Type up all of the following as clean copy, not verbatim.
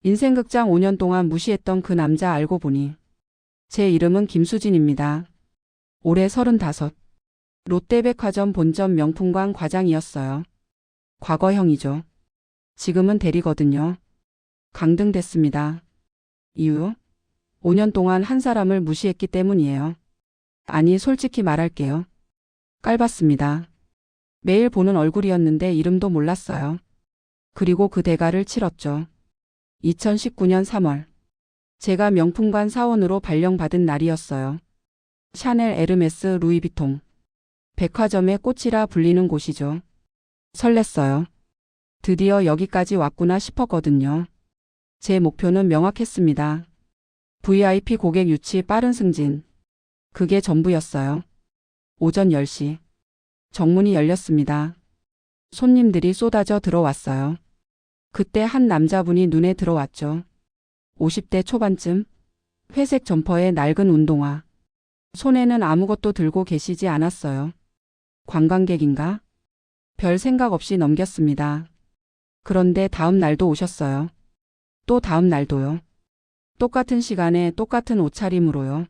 인생극장 5년 동안 무시했던 그 남자 알고 보니 제 이름은 김수진입니다. 올해 35. 롯데백화점 본점 명품관 과장이었어요. 과거형이죠. 지금은 대리거든요. 강등됐습니다. 이유? 5년 동안 한 사람을 무시했기 때문이에요. 아니, 솔직히 말할게요. 깔봤습니다. 매일 보는 얼굴이었는데 이름도 몰랐어요. 그리고 그 대가를 치렀죠. 2019년 3월. 제가 명품관 사원으로 발령받은 날이었어요. 샤넬, 에르메스, 루이비통. 백화점의 꽃이라 불리는 곳이죠. 설렜어요. 드디어 여기까지 왔구나 싶었거든요. 제 목표는 명확했습니다. VIP 고객 유치 빠른 승진. 그게 전부였어요. 오전 10시. 정문이 열렸습니다. 손님들이 쏟아져 들어왔어요. 그때 한 남자분이 눈에 들어왔죠. 50대 초반쯤. 회색 점퍼에 낡은 운동화. 손에는 아무것도 들고 계시지 않았어요. 관광객인가? 별 생각 없이 넘겼습니다. 그런데 다음 날도 오셨어요. 또 다음 날도요. 똑같은 시간에 똑같은 옷차림으로요.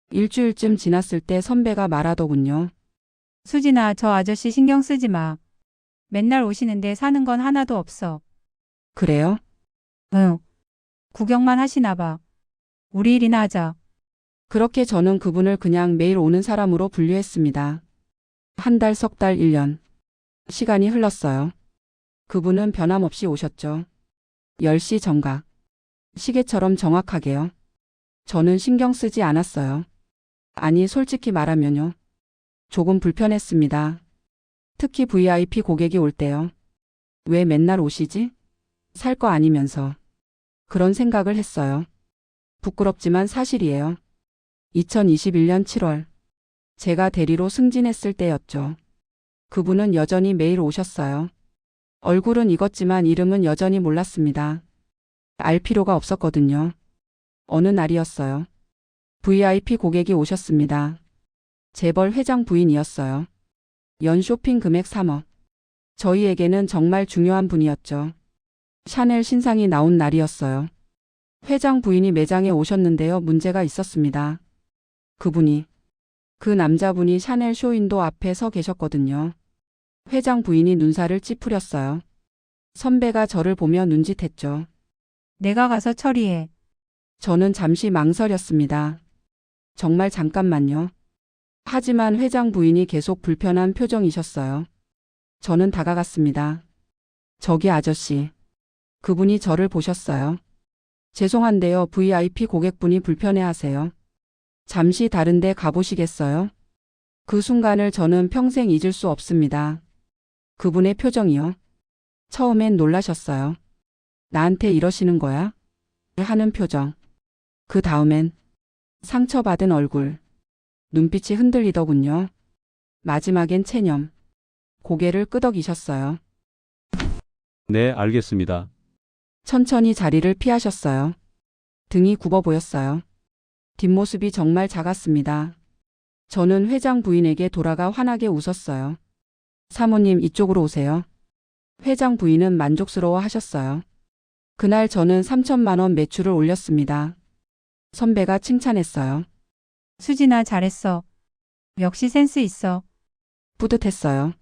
일주일쯤 지났을 때 선배가 말하더군요. 수진아, 저 아저씨 신경 쓰지 마. 맨날 오시는데 사는 건 하나도 없어. 그래요? 응. 구경만 하시나 봐. 우리 일이나 하자. 그렇게 저는 그분을 그냥 매일 오는 사람으로 분류했습니다. 한 달, 석 달, 1년. 시간이 흘렀어요. 그분은 변함없이 오셨죠. 10시 정각. 시계처럼 정확하게요. 저는 신경 쓰지 않았어요. 아니, 솔직히 말하면요. 조금 불편했습니다. 특히 VIP 고객이 올 때요. 왜 맨날 오시지? 살 거 아니면서. 그런 생각을 했어요. 부끄럽지만 사실이에요. 2021년 7월. 제가 대리로 승진했을 때였죠. 그분은 여전히 매일 오셨어요. 얼굴은 익었지만 이름은 여전히 몰랐습니다. 알 필요가 없었거든요. 어느 날이었어요. VIP 고객이 오셨습니다. 재벌 회장 부인이었어요. 연 쇼핑 금액 3억. 저희에게는 정말 중요한 분이었죠. 샤넬 신상이 나온 날이었어요. 회장 부인이 매장에 오셨는데요. 문제가 있었습니다. 그 남자분이 샤넬 쇼윈도 앞에 서 계셨거든요. 회장 부인이 눈살을 찌푸렸어요. 선배가 저를 보며 눈짓했죠. 내가 가서 처리해. 저는 잠시 망설였습니다. 정말 잠깐만요. 하지만 회장 부인이 계속 불편한 표정이셨어요. 저는 다가갔습니다. 저기 아저씨. 그분이 저를 보셨어요. 죄송한데요. VIP 고객분이 불편해하세요. 잠시 다른 데 가보시겠어요? 그 순간을 저는 평생 잊을 수 없습니다. 그분의 표정이요. 처음엔 놀라셨어요. 나한테 이러시는 거야? 하는 표정. 그 다음엔 상처받은 얼굴. 눈빛이 흔들리더군요. 마지막엔 체념. 고개를 끄덕이셨어요. 네, 알겠습니다. 천천히 자리를 피하셨어요. 등이 굽어 보였어요. 뒷모습이 정말 작았습니다. 저는 회장 부인에게 돌아가 환하게 웃었어요. 사모님, 이쪽으로 오세요. 회장 부인은 만족스러워 하셨어요. 그날 저는 3천만 원 매출을 올렸습니다. 선배가 칭찬했어요. 수진아, 잘했어. 역시 센스 있어. 뿌듯했어요.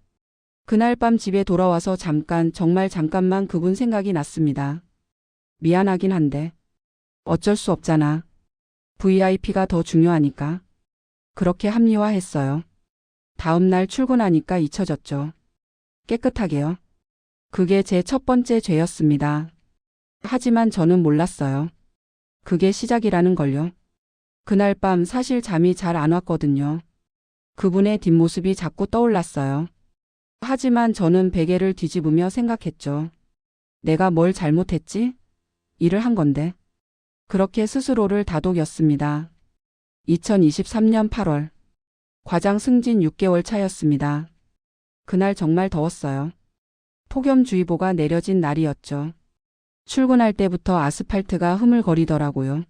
그날 밤 집에 돌아와서 정말 잠깐만 그분 생각이 났습니다. 미안하긴 한데 어쩔 수 없잖아. VIP가 더 중요하니까. 그렇게 합리화했어요. 다음 날 출근하니까 잊혀졌죠. 깨끗하게요. 그게 제 첫 번째 죄였습니다. 하지만 저는 몰랐어요. 그게 시작이라는 걸요. 그날 밤 사실 잠이 잘 안 왔거든요. 그분의 뒷모습이 자꾸 떠올랐어요. 하지만 저는 베개를 뒤집으며 생각했죠. 내가 뭘 잘못했지? 일을 한 건데. 그렇게 스스로를 다독였습니다. 2023년 8월. 과장 승진 6개월 차였습니다. 그날 정말 더웠어요. 폭염주의보가 내려진 날이었죠. 출근할 때부터 아스팔트가 흐물거리더라고요.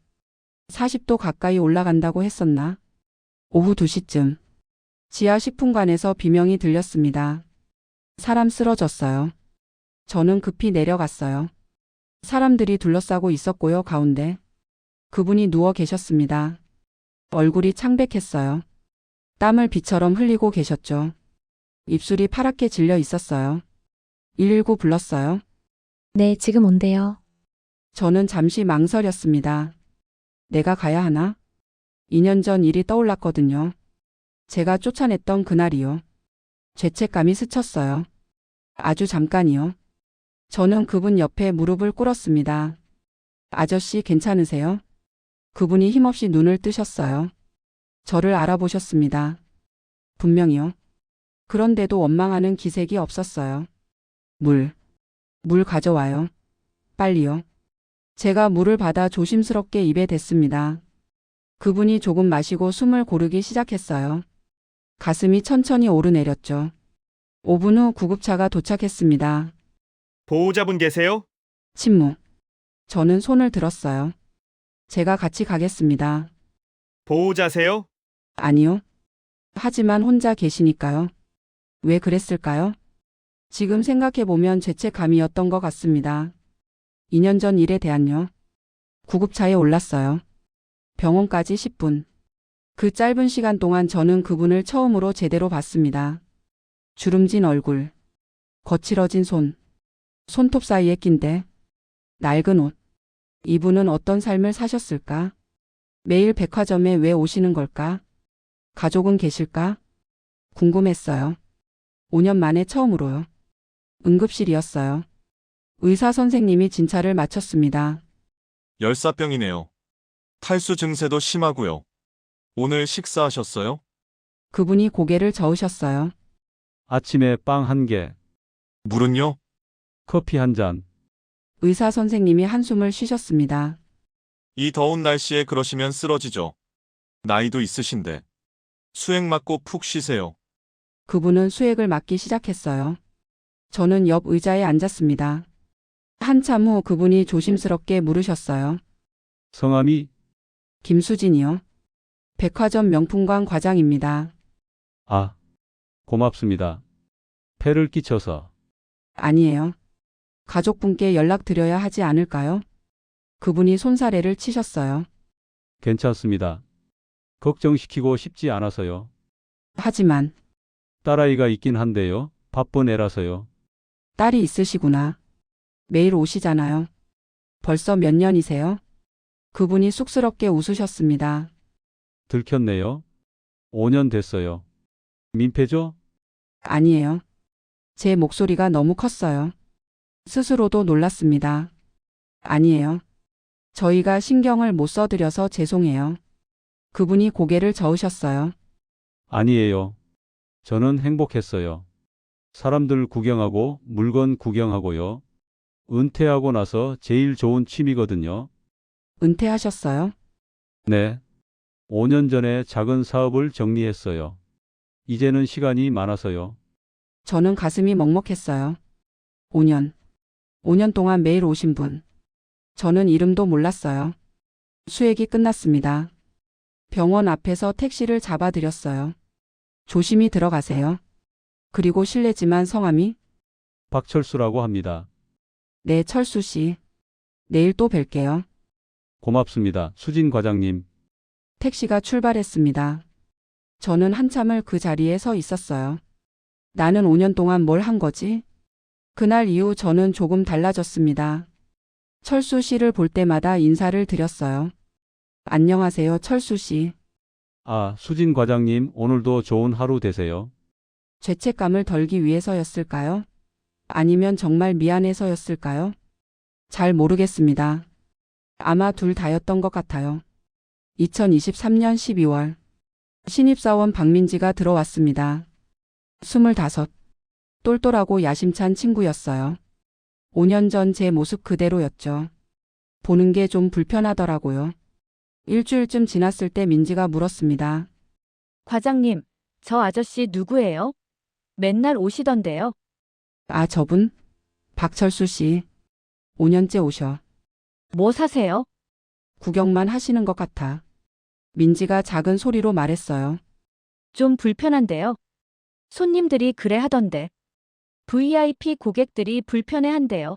40도 가까이 올라간다고 했었나? 오후 2시쯤. 지하 식품관에서 비명이 들렸습니다. 사람 쓰러졌어요. 저는 급히 내려갔어요. 사람들이 둘러싸고 있었고요. 가운데 그분이 누워 계셨습니다. 얼굴이 창백했어요. 땀을 비처럼 흘리고 계셨죠. 입술이 파랗게 질려 있었어요. 119 불렀어요. 네, 지금 온대요. 저는 잠시 망설였습니다. 내가 가야 하나? 2년 전 일이 떠올랐거든요. 제가 쫓아냈던 그날이요. 죄책감이 스쳤어요. 아주 잠깐이요. 저는 그분 옆에 무릎을 꿇었습니다. 아저씨 괜찮으세요? 그분이 힘없이 눈을 뜨셨어요. 저를 알아보셨습니다. 분명히요. 그런데도 원망하는 기색이 없었어요. 물 가져와요. 빨리요. 제가 물을 받아 조심스럽게 입에 댔습니다. 그분이 조금 마시고 숨을 고르기 시작했어요. 가슴이 천천히 오르내렸죠. 5분 후 구급차가 도착했습니다. 보호자분 계세요? 침묵. 저는 손을 들었어요. 제가 같이 가겠습니다. 보호자세요? 아니요. 하지만 혼자 계시니까요. 왜 그랬을까요? 지금 생각해보면 죄책감이었던 것 같습니다. 2년 전 일에 대한요. 구급차에 올랐어요. 병원까지 10분. 그 짧은 시간 동안 저는 그분을 처음으로 제대로 봤습니다. 주름진 얼굴, 거칠어진 손, 손톱 사이에 낀데 낡은 옷. 이분은 어떤 삶을 사셨을까? 매일 백화점에 왜 오시는 걸까? 가족은 계실까? 궁금했어요. 5년 만에 처음으로요. 응급실이었어요. 의사 선생님이 진찰을 마쳤습니다. 열사병이네요. 탈수 증세도 심하고요. 오늘 식사하셨어요? 그분이 고개를 저으셨어요. 아침에 빵 1개, 물은요? 커피 1잔. 의사 선생님이 한숨을 쉬셨습니다. 이 더운 날씨에 그러시면 쓰러지죠. 나이도 있으신데. 수액 맞고 푹 쉬세요. 그분은 수액을 맞기 시작했어요. 저는 옆 의자에 앉았습니다. 한참 후 그분이 조심스럽게 물으셨어요. 성함이? 김수진이요. 백화점 명품관 과장입니다. 아, 고맙습니다. 폐를 끼쳐서. 아니에요. 가족분께 연락드려야 하지 않을까요? 그분이 손사래를 치셨어요. 괜찮습니다. 걱정시키고 싶지 않아서요. 하지만 딸아이가 있긴 한데요. 바쁜 애라서요. 딸이 있으시구나. 매일 오시잖아요. 벌써 몇 년이세요? 그분이 쑥스럽게 웃으셨습니다. 들켰네요. 5년 됐어요. 민폐죠? 아니에요. 제 목소리가 너무 컸어요. 스스로도 놀랐습니다. 아니에요. 저희가 신경을 못 써드려서 죄송해요. 그분이 고개를 저으셨어요. 아니에요. 저는 행복했어요. 사람들 구경하고 물건 구경하고요. 은퇴하고 나서 제일 좋은 취미거든요. 은퇴하셨어요? 네. 5년 전에 작은 사업을 정리했어요. 이제는 시간이 많아서요. 저는 가슴이 먹먹했어요. 5년. 5년 동안 매일 오신 분. 저는 이름도 몰랐어요. 수액이 끝났습니다. 병원 앞에서 택시를 잡아드렸어요. 조심히 들어가세요. 그리고 실례지만 성함이? 박철수라고 합니다. 네, 철수 씨. 내일 또 뵐게요. 고맙습니다. 수진 과장님. 택시가 출발했습니다. 저는 한참을 그 자리에 서 있었어요. 나는 5년 동안 뭘 한 거지? 그날 이후 저는 조금 달라졌습니다. 철수 씨를 볼 때마다 인사를 드렸어요. 안녕하세요, 철수 씨. 아, 수진 과장님, 오늘도 좋은 하루 되세요. 죄책감을 덜기 위해서였을까요? 아니면 정말 미안해서였을까요? 잘 모르겠습니다. 아마 둘 다였던 것 같아요. 2023년 12월. 신입사원 박민지가 들어왔습니다. 25. 똘똘하고 야심찬 친구였어요. 5년 전 제 모습 그대로였죠. 보는 게 좀 불편하더라고요. 일주일쯤 지났을 때 민지가 물었습니다. 과장님, 저 아저씨 누구예요? 맨날 오시던데요. 아, 저분? 박철수 씨. 5년째 오셔. 뭐 사세요? 구경만 하시는 것 같아. 민지가 작은 소리로 말했어요. 좀 불편한데요. 손님들이 그래 하던데. VIP 고객들이 불편해한대요.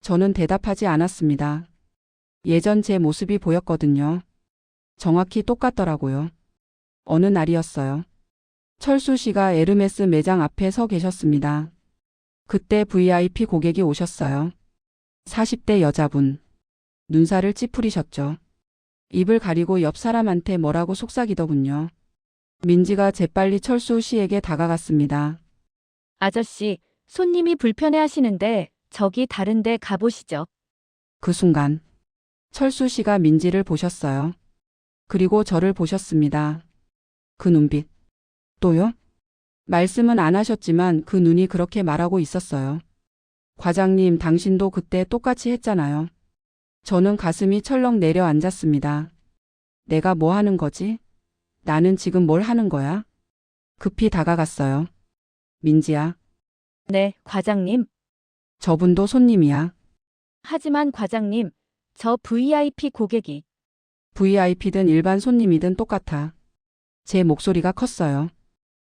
저는 대답하지 않았습니다. 예전 제 모습이 보였거든요. 정확히 똑같더라고요. 어느 날이었어요. 철수 씨가 에르메스 매장 앞에 서 계셨습니다. 그때 VIP 고객이 오셨어요. 40대 여자분. 눈살을 찌푸리셨죠. 입을 가리고 옆 사람한테 뭐라고 속삭이더군요. 민지가 재빨리 철수 씨에게 다가갔습니다. 아저씨, 손님이 불편해 하시는데 저기 다른 데 가보시죠. 그 순간 철수 씨가 민지를 보셨어요. 그리고 저를 보셨습니다. 그 눈빛. 또요? 말씀은 안 하셨지만 그 눈이 그렇게 말하고 있었어요. 과장님, 당신도 그때 똑같이 했잖아요. 저는 가슴이 철렁 내려앉았습니다. 내가 뭐 하는 거지? 나는 지금 뭘 하는 거야? 급히 다가갔어요. 민지야, 네, 과장님. 저분도 손님이야. 하지만 과장님, 저 VIP 고객이. VIP든 일반 손님이든 똑같아. 제 목소리가 컸어요.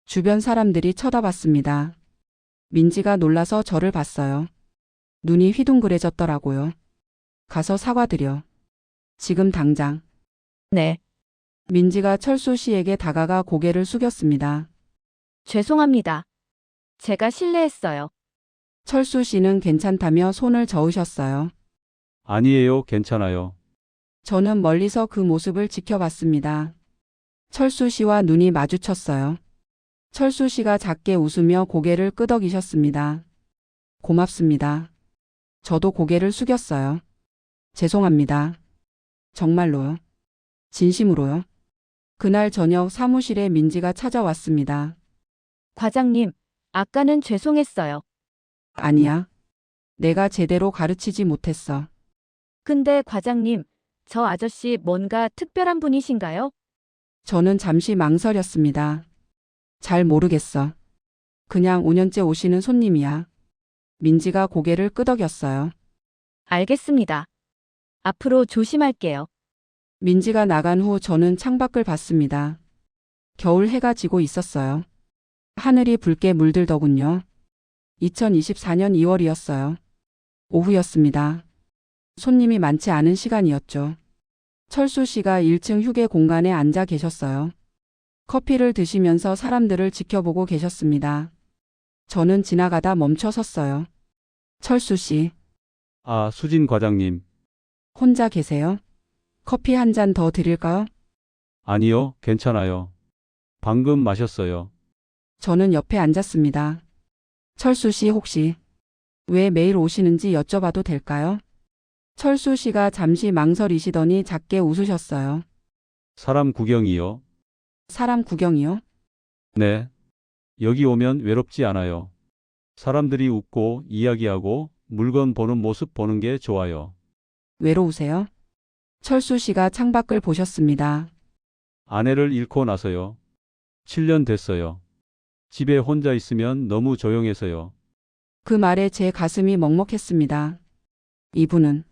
주변 사람들이 쳐다봤습니다. 민지가 놀라서 저를 봤어요. 눈이 휘둥그레졌더라고요. 가서 사과드려. 지금 당장. 네, 민지가 철수 씨에게 다가가 고개를 숙였습니다. 죄송합니다. 제가 실례했어요. 철수 씨는 괜찮다며 손을 저으셨어요. 아니에요, 괜찮아요. 저는 멀리서 그 모습을 지켜봤습니다. 철수 씨와 눈이 마주쳤어요. 철수 씨가 작게 웃으며 고개를 끄덕이셨습니다. 고맙습니다. 저도 고개를 숙였어요. 죄송합니다. 정말로요. 진심으로요. 그날 저녁 사무실에 민지가 찾아왔습니다. 과장님, 아까는 죄송했어요. 아니야. 내가 제대로 가르치지 못했어. 근데 과장님, 저 아저씨 뭔가 특별한 분이신가요? 저는 잠시 망설였습니다. 잘 모르겠어. 그냥 5년째 오시는 손님이야. 민지가 고개를 끄덕였어요. 알겠습니다. 앞으로 조심할게요. 민지가 나간 후 저는 창밖을 봤습니다. 겨울 해가 지고 있었어요. 하늘이 붉게 물들더군요. 2024년 2월이었어요. 오후였습니다. 손님이 많지 않은 시간이었죠. 철수 씨가 1층 휴게 공간에 앉아 계셨어요. 커피를 드시면서 사람들을 지켜보고 계셨습니다. 저는 지나가다 멈춰 섰어요. 철수 씨, 아, 수진 과장님. 혼자 계세요? 커피 한 잔 더 드릴까요? 아니요, 괜찮아요. 방금 마셨어요. 저는 옆에 앉았습니다. 철수 씨 혹시 왜 매일 오시는지 여쭤봐도 될까요? 철수 씨가 잠시 망설이시더니 작게 웃으셨어요. 사람 구경이요? 사람 구경이요? 네. 여기 오면 외롭지 않아요. 사람들이 웃고 이야기하고 물건 보는 모습 보는 게 좋아요. 외로우세요? 철수 씨가 창밖을 보셨습니다. 아내를 잃고 나서요. 7년 됐어요. 집에 혼자 있으면 너무 조용해서요. 그 말에 제 가슴이 먹먹했습니다. 이분은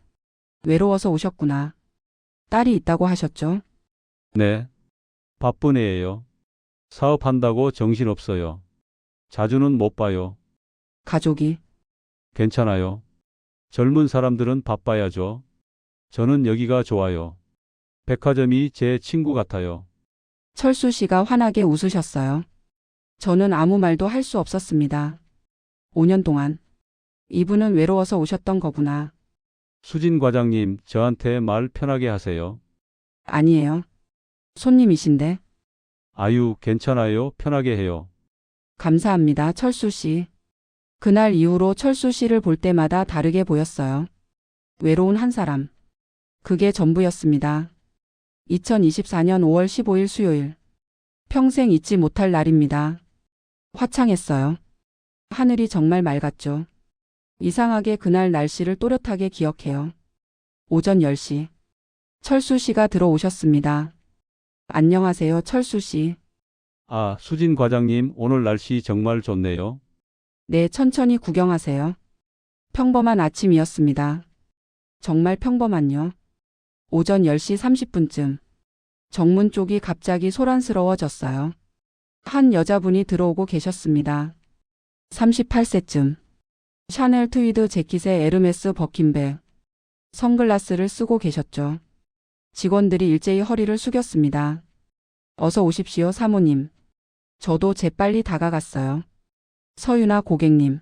외로워서 오셨구나. 딸이 있다고 하셨죠? 네. 바쁜 애예요. 사업한다고 정신없어요. 자주는 못 봐요. 가족이 괜찮아요. 젊은 사람들은 바빠야죠. 저는 여기가 좋아요. 백화점이 제 친구 같아요. 철수 씨가 환하게 웃으셨어요. 저는 아무 말도 할 수 없었습니다. 5년 동안 이분은 외로워서 오셨던 거구나. 수진 과장님, 저한테 말 편하게 하세요. 아니에요. 손님이신데. 아유, 괜찮아요. 편하게 해요. 감사합니다, 철수 씨. 그날 이후로 철수 씨를 볼 때마다 다르게 보였어요. 외로운 한 사람. 그게 전부였습니다. 2024년 5월 15일 수요일. 평생 잊지 못할 날입니다. 화창했어요. 하늘이 정말 맑았죠. 이상하게 그날 날씨를 또렷하게 기억해요. 오전 10시. 철수 씨가 들어오셨습니다. 안녕하세요, 철수 씨. 아, 수진 과장님, 오늘 날씨 정말 좋네요. 네, 천천히 구경하세요. 평범한 아침이었습니다. 정말 평범한요. 오전 10시 30분쯤. 정문 쪽이 갑자기 소란스러워졌어요. 한 여자분이 들어오고 계셨습니다. 38세쯤. 샤넬 트위드 재킷에 에르메스 버킨백, 선글라스를 쓰고 계셨죠. 직원들이 일제히 허리를 숙였습니다. 어서 오십시오, 사모님. 저도 재빨리 다가갔어요. 서윤아 고객님.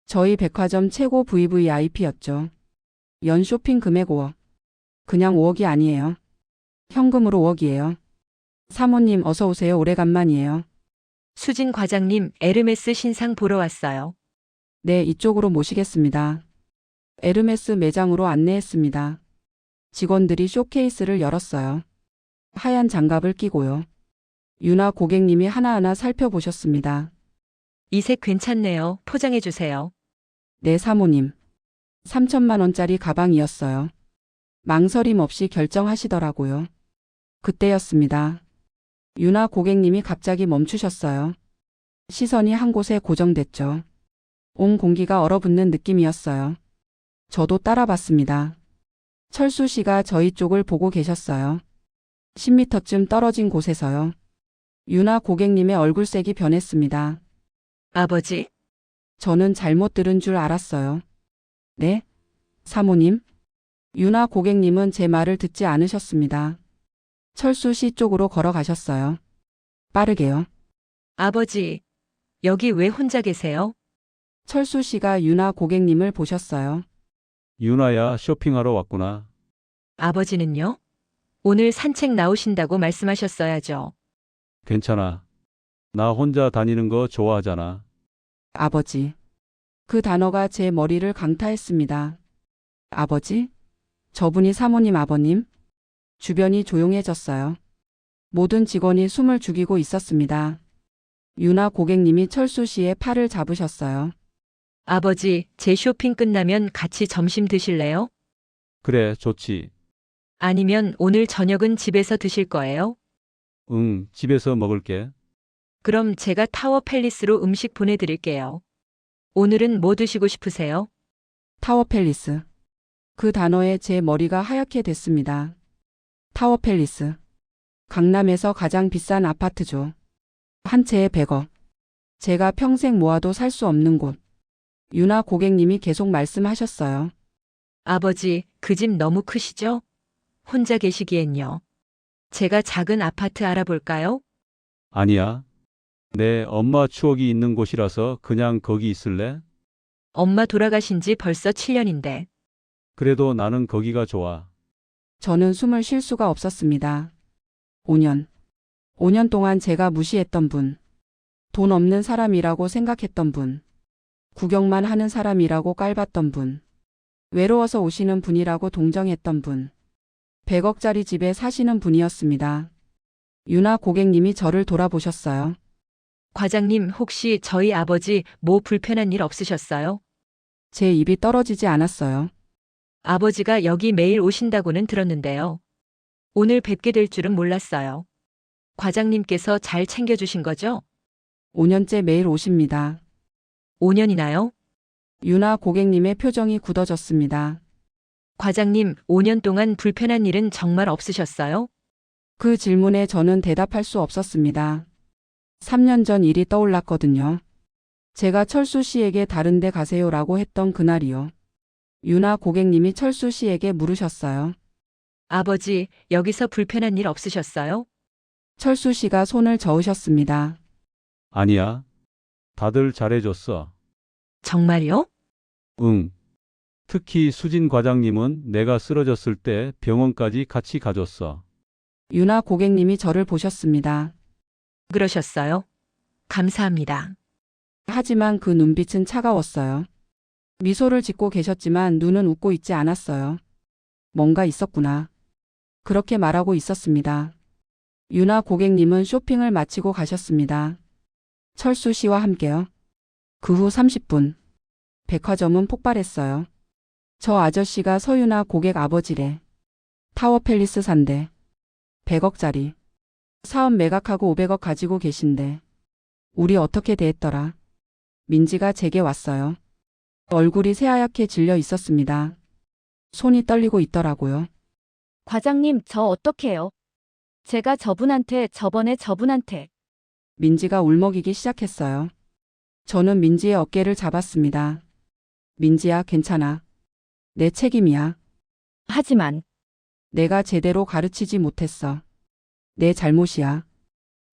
저희 백화점 최고 VVIP였죠. 연 쇼핑 금액 5억. 그냥 5억이 아니에요. 현금으로 5억이에요. 사모님 어서 오세요. 오래간만이에요. 수진 과장님, 에르메스 신상 보러 왔어요. 네, 이쪽으로 모시겠습니다. 에르메스 매장으로 안내했습니다. 직원들이 쇼케이스를 열었어요. 하얀 장갑을 끼고요. 유나 고객님이 하나하나 살펴보셨습니다. 이 색 괜찮네요. 포장해 주세요. 네, 사모님. 3천만 원짜리 가방이었어요. 망설임 없이 결정하시더라고요. 그때였습니다. 유나 고객님이 갑자기 멈추셨어요. 시선이 한 곳에 고정됐죠. 온 공기가 얼어붙는 느낌이었어요. 저도 따라봤습니다. 철수 씨가 저희 쪽을 보고 계셨어요. 10m쯤 떨어진 곳에서요. 유나 고객님의 얼굴색이 변했습니다. 아버지, 저는 잘못 들은 줄 알았어요. 네? 사모님? 유나 고객님은 제 말을 듣지 않으셨습니다. 철수 씨 쪽으로 걸어가셨어요. 빠르게요. 아버지, 여기 왜 혼자 계세요? 철수 씨가 유나 고객님을 보셨어요. 유나야, 쇼핑하러 왔구나. 아버지는요? 오늘 산책 나오신다고 말씀하셨어야죠. 괜찮아. 나 혼자 다니는 거 좋아하잖아. 아버지. 그 단어가 제 머리를 강타했습니다. 아버지? 저분이 사모님 아버님? 주변이 조용해졌어요. 모든 직원이 숨을 죽이고 있었습니다. 유나 고객님이 철수 씨의 팔을 잡으셨어요. 아버지, 제 쇼핑 끝나면 같이 점심 드실래요? 그래, 좋지. 아니면 오늘 저녁은 집에서 드실 거예요? 응, 집에서 먹을게. 그럼 제가 타워 팰리스로 음식 보내드릴게요. 오늘은 뭐 드시고 싶으세요? 타워 팰리스. 그 단어에 제 머리가 하얗게 됐습니다. 타워 팰리스. 강남에서 가장 비싼 아파트죠. 한 채에 100억. 제가 평생 모아도 살 수 없는 곳. 유나 고객님이 계속 말씀하셨어요. 아버지, 그 집 너무 크시죠? 혼자 계시기엔요. 제가 작은 아파트 알아볼까요? 아니야. 내 엄마 추억이 있는 곳이라서 그냥 거기 있을래? 엄마 돌아가신 지 벌써 7년인데. 그래도 나는 거기가 좋아. 저는 숨을 쉴 수가 없었습니다. 5년. 5년 동안 제가 무시했던 분. 돈 없는 사람이라고 생각했던 분. 구경만 하는 사람이라고 깔봤던 분. 외로워서 오시는 분이라고 동정했던 분. 100억짜리 집에 사시는 분이었습니다. 유나 고객님이 저를 돌아보셨어요. 과장님, 혹시 저희 아버지 뭐 불편한 일 없으셨어요? 제 입이 떨어지지 않았어요. 아버지가 여기 매일 오신다고는 들었는데요. 오늘 뵙게 될 줄은 몰랐어요. 과장님께서 잘 챙겨주신 거죠? 5년째 매일 오십니다. 5년이나요? 유나 고객님의 표정이 굳어졌습니다. 과장님, 5년 동안 불편한 일은 정말 없으셨어요? 그 질문에 저는 대답할 수 없었습니다. 3년 전 일이 떠올랐거든요. 제가 철수 씨에게 다른 데 가세요라고 했던 그날이요. 유나 고객님이 철수 씨에게 물으셨어요. 아버지, 여기서 불편한 일 없으셨어요? 철수 씨가 손을 저으셨습니다. 아니야. 다들 잘해줬어. 정말요? 응. 특히 수진 과장님은 내가 쓰러졌을 때 병원까지 같이 가줬어. 유나 고객님이 저를 보셨습니다. 그러셨어요? 감사합니다. 하지만 그 눈빛은 차가웠어요. 미소를 짓고 계셨지만 눈은 웃고 있지 않았어요. 뭔가 있었구나. 그렇게 말하고 있었습니다. 유나 고객님은 쇼핑을 마치고 가셨습니다. 철수 씨와 함께요. 그 후 30분. 백화점은 폭발했어요. 저 아저씨가 서유나 고객 아버지래. 타워 팰리스 산대. 100억짜리. 사업 매각하고 500억 가지고 계신데. 우리 어떻게 대했더라. 민지가 제게 왔어요. 얼굴이 새하얗게 질려 있었습니다. 손이 떨리고 있더라고요. 과장님, 저 어떡해요? 제가 저번에 저분한테. 민지가 울먹이기 시작했어요. 저는 민지의 어깨를 잡았습니다. 민지야, 괜찮아. 내 책임이야. 하지만 내가 제대로 가르치지 못했어. 내 잘못이야.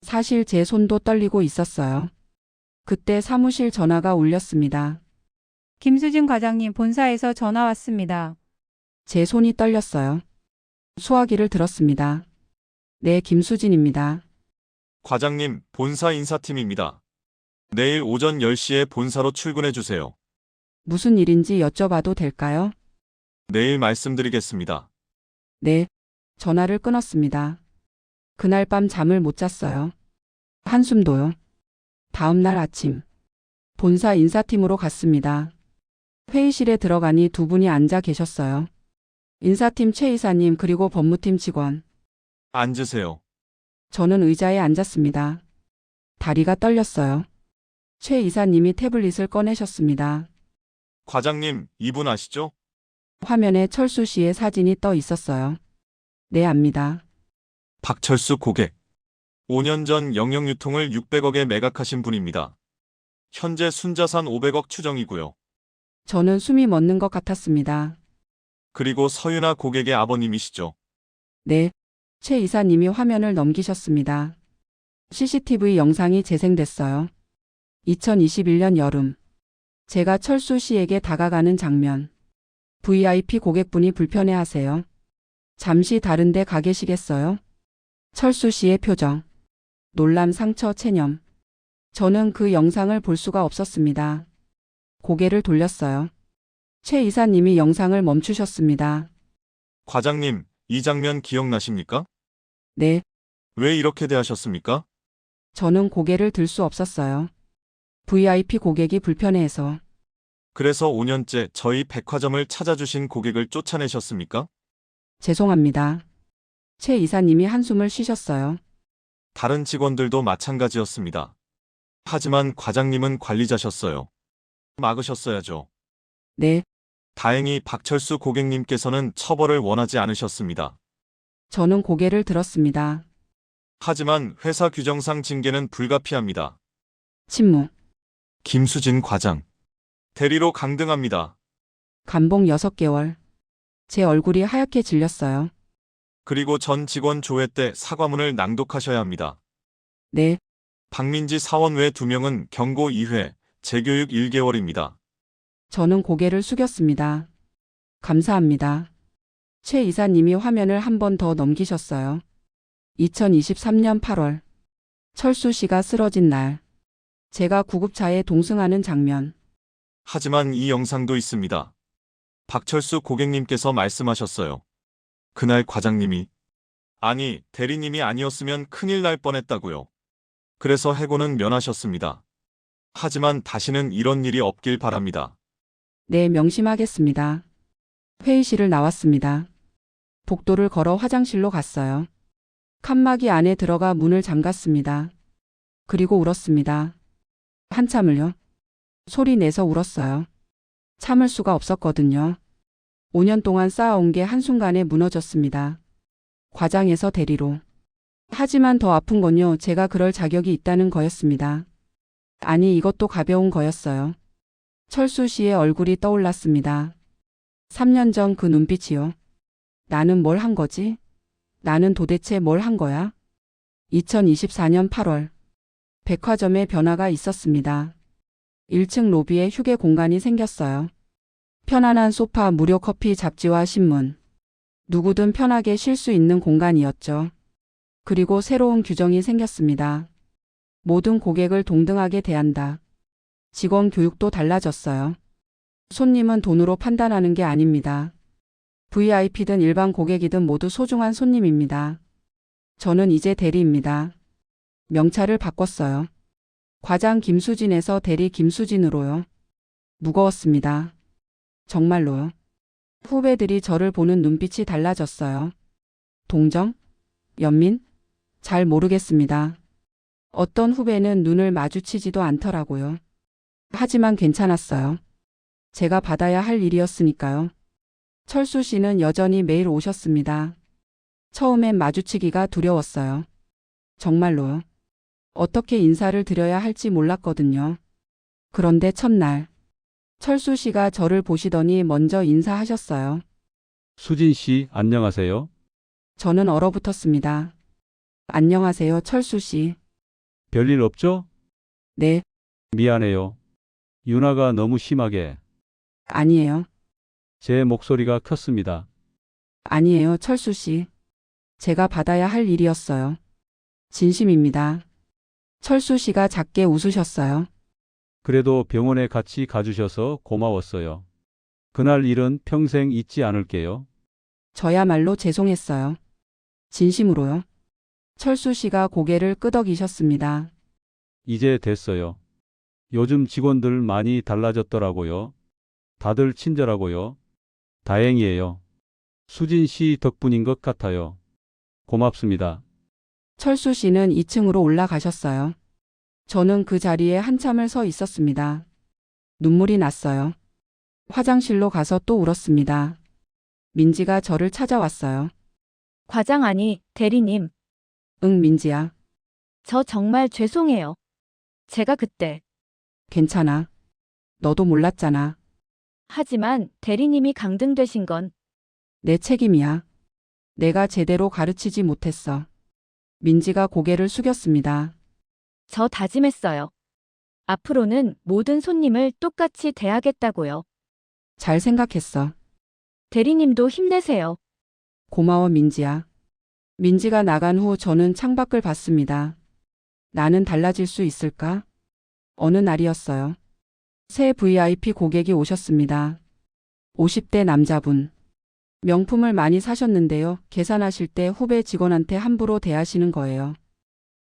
사실 제 손도 떨리고 있었어요. 그때 사무실 전화가 울렸습니다. 김수진 과장님 본사에서 전화 왔습니다. 제 손이 떨렸어요. 수화기를 들었습니다. 네, 김수진입니다. 과장님, 본사 인사팀입니다. 내일 오전 10시에 본사로 출근해 주세요. 무슨 일인지 여쭤봐도 될까요? 내일 말씀드리겠습니다. 네. 전화를 끊었습니다. 그날 밤 잠을 못 잤어요. 한숨도요. 다음 날 아침 본사 인사팀으로 갔습니다. 회의실에 들어가니 두 분이 앉아 계셨어요. 인사팀 최 이사님 그리고 법무팀 직원. 앉으세요. 저는 의자에 앉았습니다. 다리가 떨렸어요. 최 이사님이 태블릿을 꺼내셨습니다. 과장님, 이분 아시죠? 화면에 철수 씨의 사진이 떠 있었어요. 네, 압니다. 박철수 고객. 5년 전 영영유통을 600억에 매각하신 분입니다. 현재 순자산 500억 추정이고요. 저는 숨이 멎는 것 같았습니다. 그리고 서윤아 고객의 아버님이시죠. 네. 최 이사님이 화면을 넘기셨습니다. CCTV 영상이 재생됐어요. 2021년 여름. 제가 철수 씨에게 다가가는 장면. VIP 고객분이 불편해하세요. 잠시 다른 데 가 계시겠어요? 철수 씨의 표정. 놀람, 상처, 체념. 저는 그 영상을 볼 수가 없었습니다. 고개를 돌렸어요. 최 이사님이 영상을 멈추셨습니다. 과장님, 이 장면 기억나십니까? 네. 왜 이렇게 대하셨습니까? 저는 고개를 들 수 없었어요. VIP 고객이 불편해해서. 그래서 5년째 저희 백화점을 찾아주신 고객을 쫓아내셨습니까? 죄송합니다. 최 이사님이 한숨을 쉬셨어요. 다른 직원들도 마찬가지였습니다. 하지만 과장님은 관리자셨어요. 막으셨어야죠. 네. 다행히 박철수 고객님께서는 처벌을 원하지 않으셨습니다. 저는 고개를 들었습니다. 하지만 회사 규정상 징계는 불가피합니다. 침묵. 김수진 과장. 대리로 강등합니다. 감봉 6개월. 제 얼굴이 하얗게 질렸어요. 그리고 전 직원 조회 때 사과문을 낭독하셔야 합니다. 네. 박민지 사원 외 2명은 경고 2회, 재교육 1개월입니다. 저는 고개를 숙였습니다. 감사합니다. 최 이사님이 화면을 한 번 더 넘기셨어요. 2023년 8월. 철수 씨가 쓰러진 날. 제가 구급차에 동승하는 장면. 하지만 이 영상도 있습니다. 박철수 고객님께서 말씀하셨어요. 그날 과장님이, 아니, 대리님이 아니었으면 큰일 날 뻔했다고요. 그래서 해고는 면하셨습니다. 하지만 다시는 이런 일이 없길 바랍니다. 네, 명심하겠습니다. 회의실을 나왔습니다. 복도를 걸어 화장실로 갔어요. 칸막이 안에 들어가 문을 잠갔습니다. 그리고 울었습니다. 한참을요. 소리 내서 울었어요. 참을 수가 없었거든요. 5년 동안 쌓아온 게 한순간에 무너졌습니다. 과장에서 대리로. 하지만 더 아픈 건요, 제가 그럴 자격이 있다는 거였습니다. 아니, 이것도 가벼운 거였어요. 철수 씨의 얼굴이 떠올랐습니다. 3년 전 그 눈빛이요. 나는 뭘 한 거지? 나는 도대체 뭘 한 거야? 2024년 8월. 백화점에 변화가 있었습니다. 1층 로비에 휴게 공간이 생겼어요. 편안한 소파, 무료 커피, 잡지와 신문. 누구든 편하게 쉴 수 있는 공간이었죠. 그리고 새로운 규정이 생겼습니다. 모든 고객을 동등하게 대한다. 직원 교육도 달라졌어요. 손님은 돈으로 판단하는 게 아닙니다. VIP든 일반 고객이든 모두 소중한 손님입니다. 저는 이제 대리입니다. 명찰을 바꿨어요. 과장 김수진에서 대리 김수진으로요. 무거웠습니다. 정말로요. 후배들이 저를 보는 눈빛이 달라졌어요. 동정? 연민? 잘 모르겠습니다. 어떤 후배는 눈을 마주치지도 않더라고요. 하지만 괜찮았어요. 제가 받아야 할 일이었으니까요. 철수 씨는 여전히 매일 오셨습니다. 처음엔 마주치기가 두려웠어요. 정말로요. 어떻게 인사를 드려야 할지 몰랐거든요. 그런데 첫날, 철수 씨가 저를 보시더니 먼저 인사하셨어요. 수진 씨, 안녕하세요. 저는 얼어붙었습니다. 안녕하세요, 철수 씨. 별일 없죠? 네, 미안해요. 윤아가 너무 심하게 아니에요. 제 목소리가 컸습니다. 아니에요, 철수 씨. 제가 받아야 할 일이었어요. 진심입니다. 철수 씨가 작게 웃으셨어요. 그래도 병원에 같이 가주셔서 고마웠어요. 그날 일은 평생 잊지 않을게요. 저야말로 죄송했어요. 진심으로요. 철수 씨가 고개를 끄덕이셨습니다. 이제 됐어요. 요즘 직원들 많이 달라졌더라고요. 다들 친절하고요. 다행이에요. 수진 씨 덕분인 것 같아요. 고맙습니다. 철수 씨는 2층으로 올라가셨어요. 저는 그 자리에 한참을 서 있었습니다. 눈물이 났어요. 화장실로 가서 또 울었습니다. 민지가 저를 찾아왔어요. 과장 아니, 대리님. 응, 민지야. 저 정말 죄송해요. 제가 그때. 괜찮아. 너도 몰랐잖아. 하지만 대리님이 강등되신 건 내 책임이야. 내가 제대로 가르치지 못했어. 민지가 고개를 숙였습니다. 저 다짐했어요. 앞으로는 모든 손님을 똑같이 대하겠다고요. 잘 생각했어. 대리님도 힘내세요. 고마워, 민지야. 민지가 나간 후 저는 창밖을 봤습니다. 나는 달라질 수 있을까? 어느 날이었어요. 새 VIP 고객이 오셨습니다. 50대 남자분. 명품을 많이 사셨는데요. 계산하실 때 후배 직원한테 함부로 대하시는 거예요.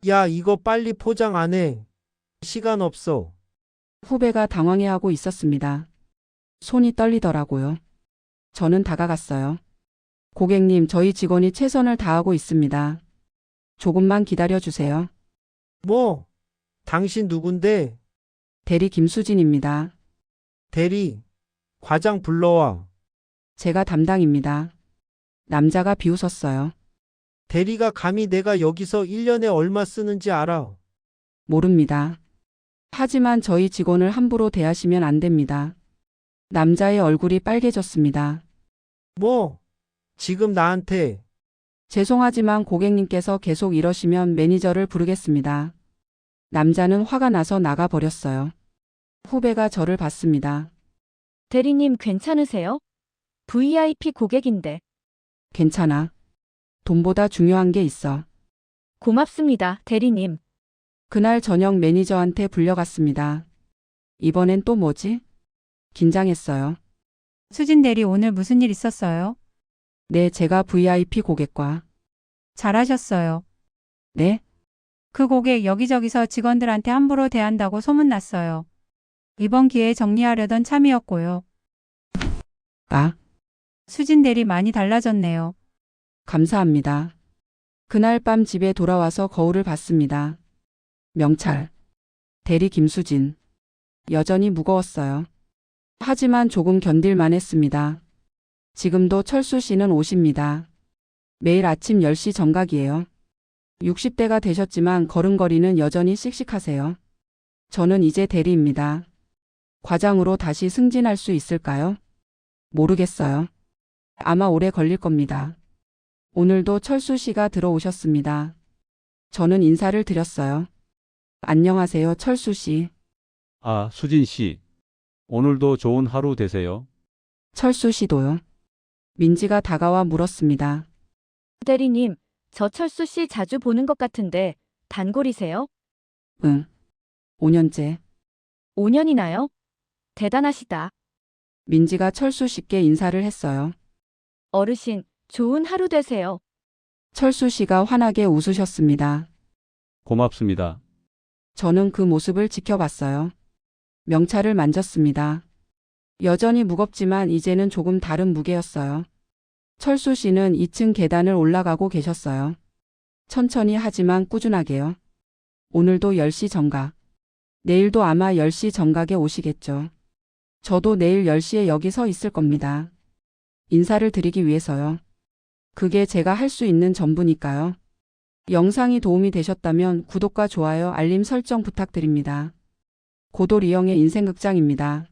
야, 이거 빨리 포장 안 해. 시간 없어. 후배가 당황해하고 있었습니다. 손이 떨리더라고요. 저는 다가갔어요. 고객님, 저희 직원이 최선을 다하고 있습니다. 조금만 기다려주세요. 뭐? 당신 누군데? 대리 김수진입니다. 대리. 과장 불러와. 제가 담당입니다. 남자가 비웃었어요. 대리가 감히 내가 여기서 1년에 얼마 쓰는지 알아. 모릅니다. 하지만 저희 직원을 함부로 대하시면 안 됩니다. 남자의 얼굴이 빨개졌습니다. 뭐? 지금 나한테. 죄송하지만 고객님께서 계속 이러시면 매니저를 부르겠습니다. 남자는 화가 나서 나가버렸어요. 후배가 저를 봤습니다. 대리님 괜찮으세요? VIP 고객인데. 괜찮아. 돈보다 중요한 게 있어. 고맙습니다, 대리님. 그날 저녁 매니저한테 불려갔습니다. 이번엔 또 뭐지? 긴장했어요. 수진 대리 오늘 무슨 일 있었어요? 네, 제가 VIP 고객과. 잘하셨어요. 네? 그 고객 여기저기서 직원들한테 함부로 대한다고 소문났어요. 이번 기회에 정리하려던 참이었고요. 아, 수진 대리 많이 달라졌네요. 감사합니다. 그날 밤 집에 돌아와서 거울을 봤습니다. 명찰. 대리 김수진. 여전히 무거웠어요. 하지만 조금 견딜만 했습니다. 지금도 철수 씨는 오십니다. 매일 아침 10시 정각이에요. 60대가 되셨지만 걸음걸이는 여전히 씩씩하세요. 저는 이제 대리입니다. 과장으로 다시 승진할 수 있을까요? 모르겠어요. 아마 오래 걸릴 겁니다. 오늘도 철수 씨가 들어오셨습니다. 저는 인사를 드렸어요. 안녕하세요, 철수 씨. 아, 수진 씨. 오늘도 좋은 하루 되세요. 철수 씨도요. 민지가 다가와 물었습니다. 대리님, 저 철수 씨 자주 보는 것 같은데 단골이세요? 응. 5년째. 5년이나요? 대단하시다. 민지가 철수 씨께 인사를 했어요. 어르신, 좋은 하루 되세요. 철수 씨가 환하게 웃으셨습니다. 고맙습니다. 저는 그 모습을 지켜봤어요. 명찰을 만졌습니다. 여전히 무겁지만 이제는 조금 다른 무게였어요. 철수 씨는 2층 계단을 올라가고 계셨어요. 천천히 하지만 꾸준하게요. 오늘도 10시 정각. 내일도 아마 10시 정각에 오시겠죠. 저도 내일 10시에 여기 서 있을 겁니다. 인사를 드리기 위해서요. 그게 제가 할 수 있는 전부니까요. 영상이 도움이 되셨다면 구독과 좋아요, 알림 설정 부탁드립니다. 고도리영의 인생극장입니다.